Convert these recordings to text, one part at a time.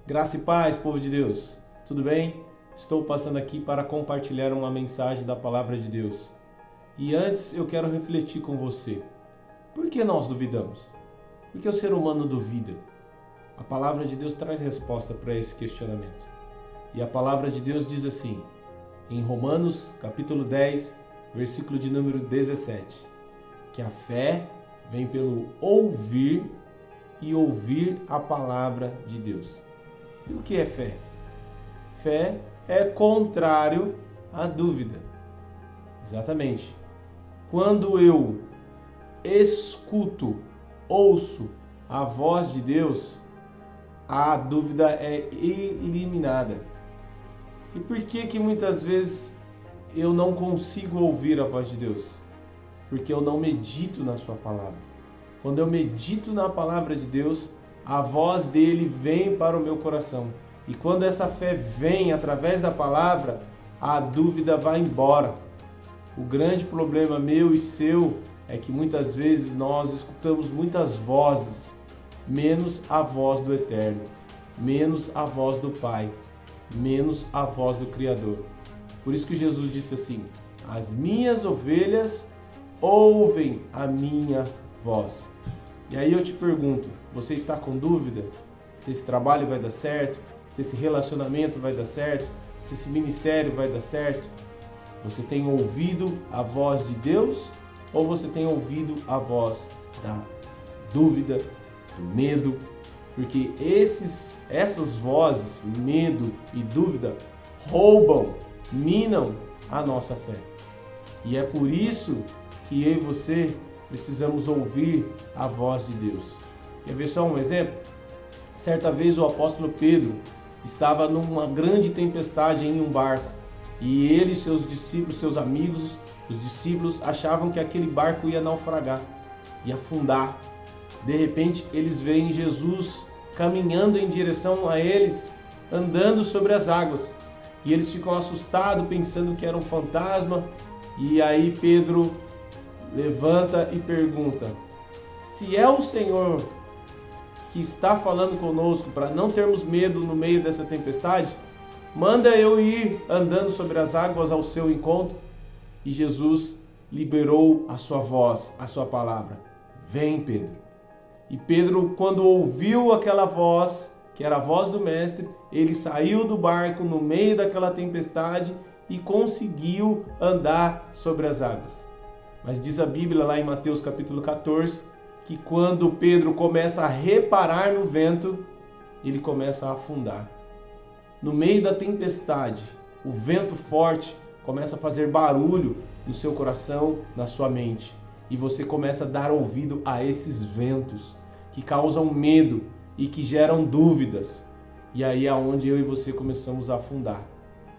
Graça e paz, povo de Deus. Tudo bem? Estou passando aqui para compartilhar uma mensagem da Palavra de Deus. E antes eu quero refletir com você. Por que nós duvidamos? Por que o ser humano duvida? A Palavra de Deus traz resposta para esse questionamento. E a Palavra de Deus diz assim, em Romanos capítulo 10, versículo de número 17, que a fé vem pelo ouvir e ouvir a Palavra de Deus. E o que é fé? Fé é contrário à dúvida. Exatamente. Quando eu escuto, ouço a voz de Deus, a dúvida é eliminada. E por que muitas vezes eu não consigo ouvir a voz de Deus? Porque eu não medito na sua palavra. Quando eu medito na palavra de Deus, a voz dele vem para o meu coração. E quando essa fé vem através da palavra, a dúvida vai embora. O grande problema meu e seu é que muitas vezes nós escutamos muitas vozes, menos a voz do Eterno, menos a voz do Pai, menos a voz do Criador. Por isso que Jesus disse assim, as minhas ovelhas ouvem a minha voz. E aí eu te pergunto, você está com dúvida? Se esse trabalho vai dar certo? Se esse relacionamento vai dar certo? Se esse ministério vai dar certo? Você tem ouvido a voz de Deus? Ou você tem ouvido a voz da dúvida, do medo? Porque essas vozes, medo e dúvida, roubam, minam a nossa fé. E é por isso que eu e você precisamos ouvir a voz de Deus. Quer ver só um exemplo? Certa vez o apóstolo Pedro estava numa grande tempestade em um barco e ele e seus discípulos, seus amigos, os discípulos achavam que aquele barco ia naufragar, ia afundar. De repente eles veem Jesus caminhando em direção a eles, andando sobre as águas. E eles ficam assustados, pensando que era um fantasma. E aí Pedro levanta e pergunta, se é o Senhor que está falando conosco para não termos medo no meio dessa tempestade, manda eu ir andando sobre as águas ao seu encontro. E Jesus liberou a sua voz, a sua palavra. Vem, Pedro. E Pedro, quando ouviu aquela voz, que era a voz do mestre, ele saiu do barco no meio daquela tempestade e conseguiu andar sobre as águas. Mas diz a Bíblia lá em Mateus capítulo 14, que quando Pedro começa a reparar no vento, ele começa a afundar. No meio da tempestade, o vento forte começa a fazer barulho no seu coração, na sua mente. E você começa a dar ouvido a esses ventos que causam medo e que geram dúvidas. E aí é onde eu e você começamos a afundar.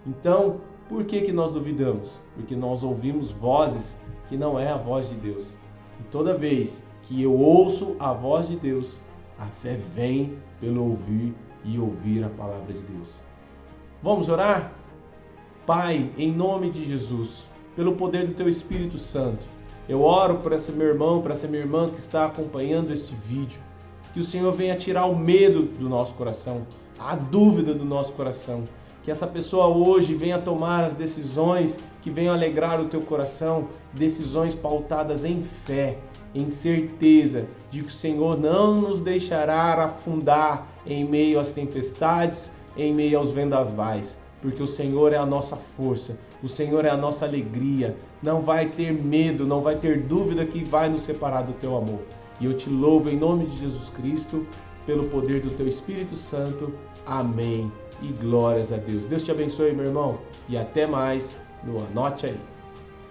Então, por que nós duvidamos? Porque nós ouvimos vozes que não é a voz de Deus. E toda vez que eu ouço a voz de Deus, a fé vem pelo ouvir e ouvir a palavra de Deus. Vamos orar? Pai, em nome de Jesus, pelo poder do Teu Espírito Santo, eu oro por esse meu irmão, por essa minha irmã que está acompanhando este vídeo. Que o Senhor venha tirar o medo do nosso coração, a dúvida do nosso coração. Que essa pessoa hoje venha tomar as decisões que venham alegrar o teu coração, decisões pautadas em fé, em certeza de que o Senhor não nos deixará afundar em meio às tempestades, em meio aos vendavais, porque o Senhor é a nossa força, o Senhor é a nossa alegria. Não vai ter medo, não vai ter dúvida que vai nos separar do teu amor. E eu te louvo em nome de Jesus Cristo, pelo poder do teu Espírito Santo. Amém. E glórias a Deus. Deus te abençoe, meu irmão. E até mais no Anote Aí.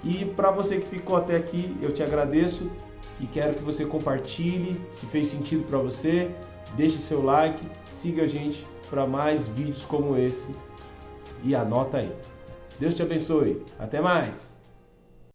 E para você que ficou até aqui, eu te agradeço e quero que você compartilhe, se fez sentido para você, deixe o seu like, siga a gente para mais vídeos como esse e anota aí. Deus te abençoe. Até mais.